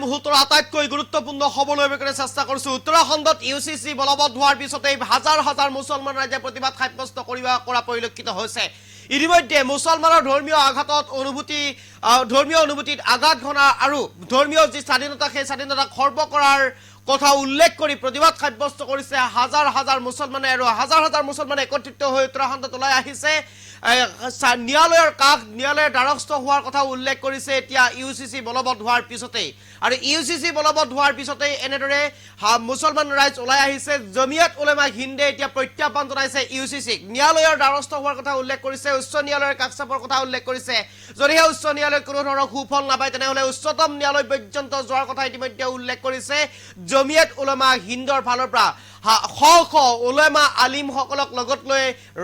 মুহূৰ্তৰ আটাইতকৈ গুৰুত্বপূৰ্ণ খবৰলৈ বেকৰে চেষ্টা কৰিছো। উত্তৰাখণ্ডত ইউচিচি বলবৎ হোৱাৰ পিছতে হাজাৰ হাজাৰ মুছলমান ৰাইজে প্ৰতিবাদ সাব্যস্ত কৰা পৰিলক্ষিত হৈছে। ইতিমধ্যে মুছলমানৰ ধৰ্মীয় অনুভূতিত আঘাত ঘনা আৰু ধৰ্মীয় যি স্বাধীনতা সেই স্বাধীনতা খৰ্ব কৰাৰ কথা উল্লেখ কৰি প্ৰতিবাদ সাব্যস্ত কৰিছে হাজাৰ হাজাৰ মুছলমানে আৰু হাজাৰ হাজাৰ মুছলমানে একত্ৰিত হৈ উত্তৰাখণ্ডত ওলাই আহিছে। ন্যায়ালয়ৰ দ্বাৰস্থ হোৱাৰ কথা উল্লেখ কৰিছে এতিয়া ইউচিচি বলবৎ হোৱাৰ পিছতেই। আৰু ইউচিচি বলবৎ হোৱাৰ পিছতেই এনেদৰে মুছলমান ৰাইজ ওলাই আহিছে। জমিয়ত উলেমা হিন্দে এতিয়া প্ৰত্যাহ্বান জনাইছে ইউচিচিক। ন্যায়ালয়ৰ দ্বাৰস্থ হোৱাৰ কথা উল্লেখ কৰিছে, উচ্চ ন্যায়ালয়ৰ কাকচাপৰ কথা উল্লেখ কৰিছে। যদিহে উচ্চ ন্যায়ালয়ত কোনো ধৰণৰ সুফল নাপায় তেনেহ'লে উচ্চতম ন্যায়ালয় পৰ্যন্ত যোৱাৰ কথা ইতিমধ্যে উল্লেখ কৰিছে জমিয়ত উলেমা হিন্দৰ ফালৰ পৰা। শ শ উলেমা আলিমসকলক লগত লৈ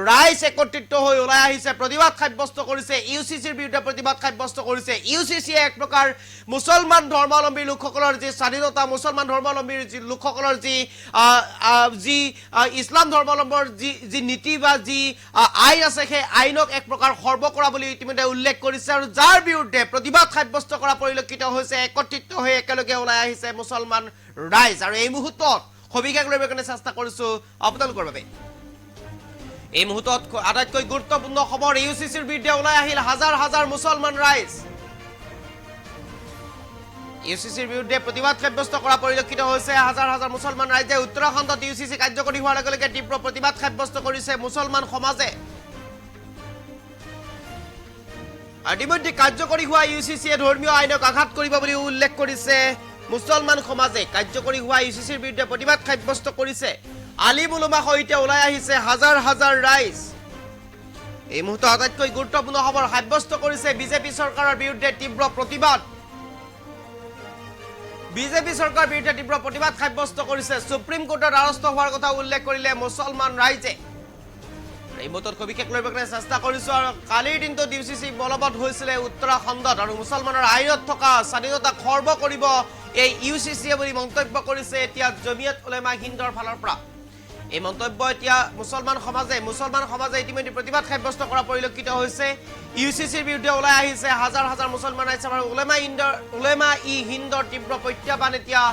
ৰাইজ একত্ৰিত হৈ ওলাই আহিছে, প্ৰতিবাদ সাব্যস্ত কৰিছে, ইউচিচিৰ বিৰুদ্ধে প্ৰতিবাদ সাব্যস্ত কৰিছে। ইউচিচিয়ে এক প্ৰকাৰ মুছলমান ধৰ্মাৱলম্বী লোকসকলৰ যি স্বাধীনতা, মুছলমান ধৰ্মাৱলম্বীৰ যি লোকসকলৰ যি ইছলাম ধৰ্মাৱলম্বীৰ যি নীতি বা যি আইন আছে সেই আইনক এক প্ৰকাৰ খৰ্ব কৰা বুলি ইতিমধ্যে উল্লেখ কৰিছে। আৰু যাৰ বিৰুদ্ধে প্ৰতিবাদ সাব্যস্ত কৰা পৰিলক্ষিত হৈছে, একত্ৰিত হৈ একেলগে ওলাই আহিছে মুছলমান ৰাইজ। আৰু এই মুহূৰ্তত সবিশেষ লৈ কাৰণে চেষ্টা কৰিছো আপোনালোকৰ বাবে। এই মুহূৰ্তত আটাইতকৈ গুৰুত্বপূৰ্ণ খবৰ, ইউচিচিৰ বিৰুদ্ধে ওলাই আহিল হাজাৰ হাজাৰ মুছলমান ৰাইজ। ইউচিচিৰ বিৰুদ্ধে প্ৰতিবাদ সাব্যস্ত কৰা পৰিলক্ষিত হৈছে হাজাৰ হাজাৰ মুছলমান ৰাইজে। উত্তৰাখণ্ডত ইউচিচি কাৰ্যকৰী হোৱাৰ লগে লগে তীব্ৰ প্ৰতিবাদ সাব্যস্ত কৰিছে মুছলমান সমাজে। ইতিমধ্যে কাৰ্যকৰী হোৱা ইউচিচিয়ে ধৰ্মীয় আইনক আঘাত কৰিব বুলি উল্লেখ কৰিছে মুছলমান সমাজে। কাৰ্যকৰী হোৱা ইউচিচিৰ বিৰুদ্ধে প্ৰতিবাদ সাব্যস্ত কৰিছে আলিম উলামা সৈতে ওলাই আহিছে হাজাৰ হাজাৰ ৰাইজ। এই মুহূৰ্তত আটাইতকৈ গুৰুত্বপূৰ্ণ খবৰ, সাব্যস্ত কৰিছে বিজেপি চৰকাৰৰ বিৰুদ্ধে তীব্ৰ প্ৰতিবাদ। বিজেপি চৰকাৰৰ বিৰুদ্ধে তীব্ৰ প্ৰতিবাদ সাব্যস্ত কৰিছে। সুপ্ৰিম কোৰ্টৰ দ্বাৰস্থ হোৱাৰ কথা উল্লেখ কৰিলে মুছলমান ৰাইজে। এই মুহূৰ্তত সবিশেষ লৈ চেষ্টা কৰিছো। আৰু কালিৰ দিনটোত ইউচিচি বলবৎ হৈছিলে উত্তৰাখণ্ডত আৰু মুছলমানৰ আইনত থকা স্বাধীনতা খৰ্ব কৰিব এই ইউচিচিয়ে বুলি মন্তব্য কৰিছে এতিয়া জমিয়ত উলেমা হিন্দৰ ফালৰ পৰা। এই মন্তব্য এতিয়া মুছলমান সমাজে ইতিমধ্যে প্ৰতিবাদ সাব্যস্ত কৰা পৰিলক্ষিত হৈছে। ইউচিচিৰ বিৰুদ্ধে ওলাই আহিছে হাজাৰ হাজাৰ মুছলমান ৰাইজ। আৰু উলেমা ই হিন্দৰ তীব্ৰ প্ৰত্যাহ্বান এতিয়া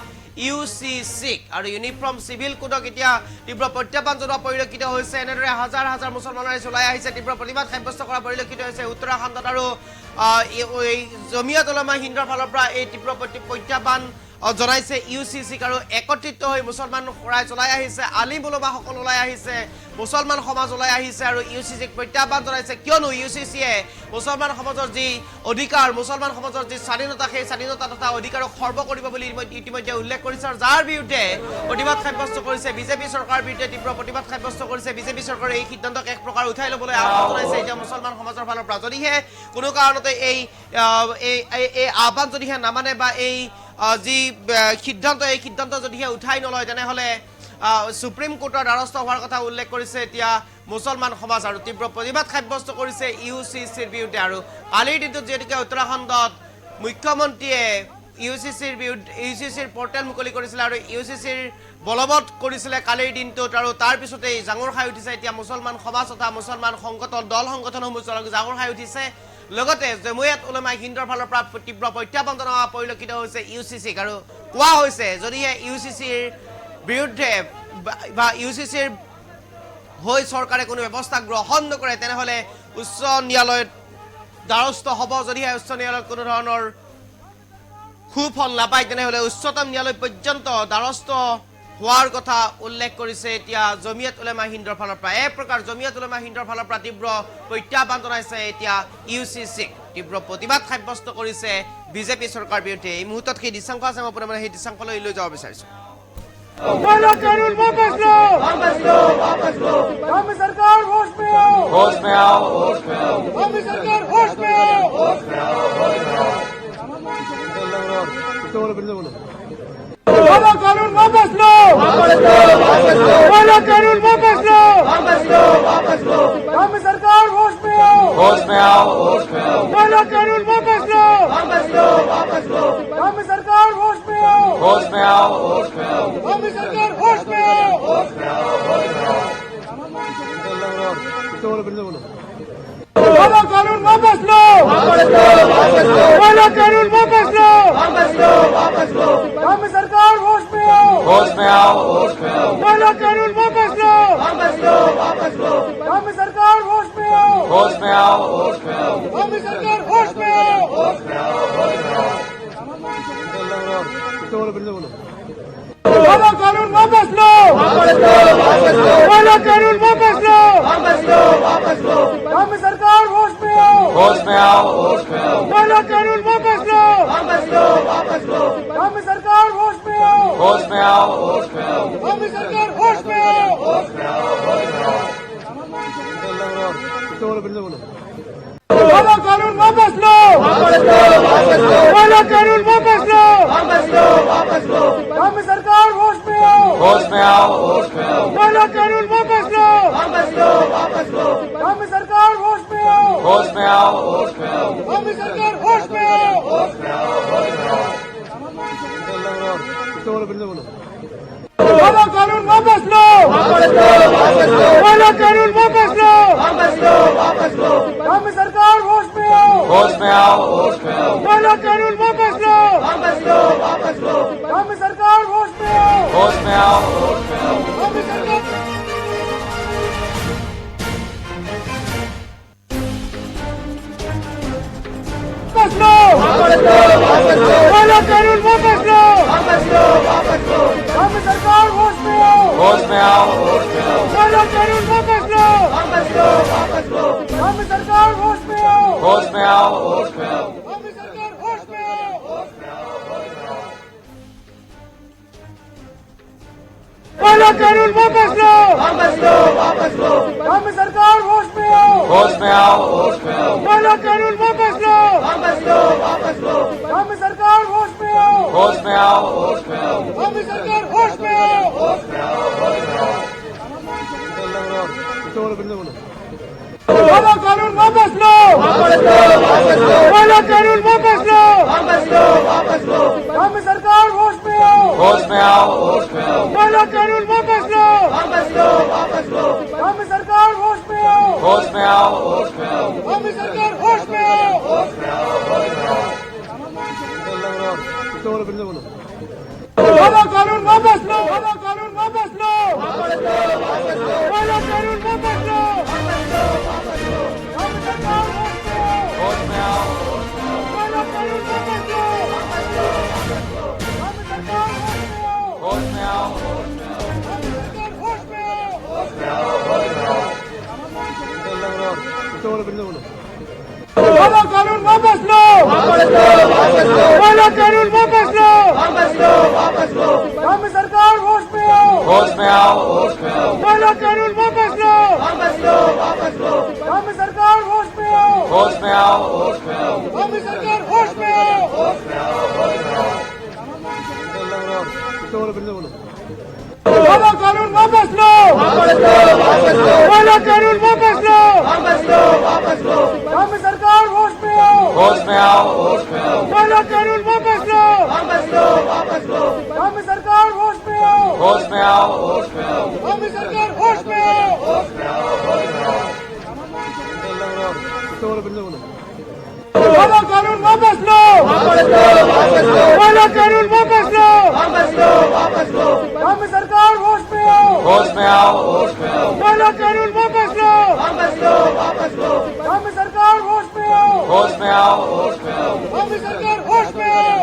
ইউচিচিক। আৰু ইউনিফৰ্ম চিভিল কোডক এতিয়া তীব্ৰ প্ৰত্যাহ্বান জনোৱা পৰিলক্ষিত হৈছে। এনেদৰে হাজাৰ হাজাৰ মুছলমান ৰাইজ ওলাই আহিছে, তীব্ৰ প্ৰতিবাদ সাব্যস্ত কৰা পৰিলক্ষিত হৈছে উত্তৰাখণ্ডত। আৰু জমিয়ত উলেমা হিন্দৰ ফালৰ পৰা এই তীব্ৰ প্ৰত্যাহ্বান জনাইছে ইউচিচিক। আৰু একত্ৰিত হৈ মুছলমান ৰাইজ ওলাই আহিছে, আলিম উলামাসকল ওলাই আহিছে, মুছলমান সমাজ ওলাই আহিছে আৰু ইউচিচিক প্ৰত্যাহ্বান জনাইছে। কিয়নো ইউচিচিয়ে মুছলমান সমাজৰ যি অধিকাৰ, মুছলমান সমাজৰ যি স্বাধীনতা সেই স্বাধীনতা তথা অধিকাৰক খৰ্ব কৰিব বুলি ইতিমধ্যে উল্লেখ কৰিছে। আৰু যাৰ বিৰুদ্ধে প্ৰতিবাদ সাব্যস্ত কৰিছে বিজেপি চৰকাৰৰ বিৰুদ্ধে তীব্ৰ প্ৰতিবাদ সাব্যস্ত কৰিছে। বিজেপি চৰকাৰে এই সিদ্ধান্তক এক প্ৰকাৰ উঠাই ল'বলৈ আহ্বান জনাইছে এতিয়া মুছলমান সমাজৰ ফালৰ পৰা। যদিহে কোনো কাৰণতে এই আহ্বান যদিহে নামানে বা এই যি সিদ্ধান্ত এই সিদ্ধান্ত যদিহে উঠাই নলয় তেনেহ'লে সুপ্ৰিম কোৰ্টৰ দ্বাৰস্থ হোৱাৰ কথা উল্লেখ কৰিছে এতিয়া মুছলমান সমাজ। আৰু তীব্ৰ প্ৰতিবাদ সাব্যস্ত কৰিছে ইউচিচিৰ বিৰুদ্ধে। আৰু কালিৰ দিনটোত যিহেতুকে উত্তৰাখণ্ডত মুখ্যমন্ত্ৰীয়ে ইউচিচিৰ পৰ্টেল মুকলি কৰিছিলে আৰু ইউচিচিৰ বলবৎ কৰিছিলে কালিৰ দিনটোত। আৰু তাৰ পিছতেই জাঙুৰ খাই উঠিছে এতিয়া মুছলমান সমাজ তথা মুছলমান দল সংগঠনসমূহ জাঙুৰ খাই উঠিছে। লগতে জমিয়ত উলেমা হিন্দৰ ফালৰ পৰা তীব্ৰ প্ৰত্যাহ্বান জনোৱা পৰিলক্ষিত হৈছে ইউচিচিক। আৰু কোৱা হৈছে যদিহে ইউচিচিৰ বিৰুদ্ধে বা ইউচিচিৰ হৈ চৰকাৰে কোনো ব্যৱস্থা গ্ৰহণ নকৰে তেনেহ'লে উচ্চ ন্যায়ালয়ত দ্বাৰস্থ হ'ব। যদিহে উচ্চ ন্যায়ালয়ত কোনো ধৰণৰ সুফল নাপায় তেনেহ'লে উচ্চতম ন্যায়ালয় পৰ্যন্ত দ্বাৰস্থ হোৱাৰ কথা উল্লেখ কৰিছে এতিয়া জমিয়ত উলেমা হিন্দৰ ফালৰ পৰা। এক প্ৰকাৰ জমিয়ত উলেমা হিন্দৰ ফালৰ পৰা তীব্ৰ প্ৰত্যাহ্বান জনাইছে এতিয়া ইউচিচিক, তীব্ৰ প্ৰতিবাদ সাব্যস্ত কৰিছে বিজেপি চৰকাৰৰ বিৰুদ্ধে। এই মুহূৰ্তত সেই দৃশ্যাংশ আছে, মই আপোনাৰ সেই দৃশ্যাংশলৈ লৈ যাব বিচাৰিছোঁ। कानून वापस लो, कानून वापस लो, सरकार होश में आओ, कानून वापस लो, सरकार होश में आओ, सरकार होश में आओ, कानून वापस लो, कानून वापस लो, कांग्रेस सरकार होश में आओ, होश में आओ, होश में आओ, महिला कानून वापस लो, कांग्रेस सरकार होश में आओ, होश में आओ, होश में आओ, कांग्रेस सरकार होश में आओ, महिला कानून वापस लो, महिला कानून वापस लो, कांग्रेस सरकार होश में आओ, होश में आओ, होश में आओ, महिला कानून वापस लो, कांग्रेस सरकार होश में आओ, होश में आओ, होश में आओ, कांग्रेस सरकार होश में आओ, महिला कानून वापस लो, महिला कानून वापस लो, कांग्रेस सरकार होश में आओ, होश में आओ, होश में आओ, महिला कानून वापस लो, कांग्रेस सरकार होश में आओ, होश में आओ, होश में आओ, कांग्रेस सरकार होश में आओ, महिला कानून वापस लो, महिला कानून वापस लो, कांग्रेस सरकार होश में आओ, होश में आओ, होश में आओ, महिला कानून वापस लो, कांग्रेस सरकार होश में आओ, होश में आओ, होश में आओ, कांग्रेस सरकार वापस लो, महिला कानून वापस लो, कांग्रेस सरकार होश में आओ, होश में आओ, होश में आओ, महिला कानून वापस लो, कांग्रेस सरकार होश में आओ, होश में आओ, होश में आओ, कांग्रेस सरकार होश में आओ, महिला कानून वापस लो, कांग्रेस सरकार होश में आओ, होश में आओ, होश में आओ, महिला कानून वापस लो, कांग्रेस सरकार होश में आओ, होश में आओ, होश में आओ, कांग्रेस सरकार होश में आओ, महिला कानून वापस लो, महिला कानून वापस लो, कांग्रेस सरकार होश में आओ, होश में आओ, होश में आओ, महिला कानून वापस लो, कांग्रेस सरकार होश में आओ, होश में आओ, होश में आओ, कांग्रेस सरकार होश में आओ, महिला कानून वापस लो, महिला कानून वापस लो, महिला कानून वापस लो, कांग्रेस सरकार होश में आओ, होश में आओ, होश में आओ, महिला कानून वापस लो, कांग्रेस सरकार होश में आओ, होश में आओ, होश में आओ, कांग्रेस सरकार होश में आओ, महिला कानून वापस लो, महिला कानून वापस लो, कांग्रेस सरकार होश में आओ, होश में आओ, होश में आओ, महिला कानून वापस लो, कांग्रेस सरकार होश में आओ, होश में आओ, होश में आओ, कांग्रेस सरकार होश में आओ, महिला कानून वापस लो, महिला कानून वापस लो, कांग्रेस सरकार होश में आओ, होश में आओ, होश में आओ, महिला कानून वापस लो, कांग्रेस सरकार होश में आओ, होश में आओ, होश में आओ, कांग्रेस सरकार होश में आओ, महिला कानून वापस लो, महिला कानून वापस लो, कांग्रेस सरकार होश में आओ, होश में आओ, होश में आओ, महिला कानून वापस लो, कांग्रेस सरकार होश में आओ, होश में आओ, होश में आओ, कांग्रेस सरकार होश में आओ,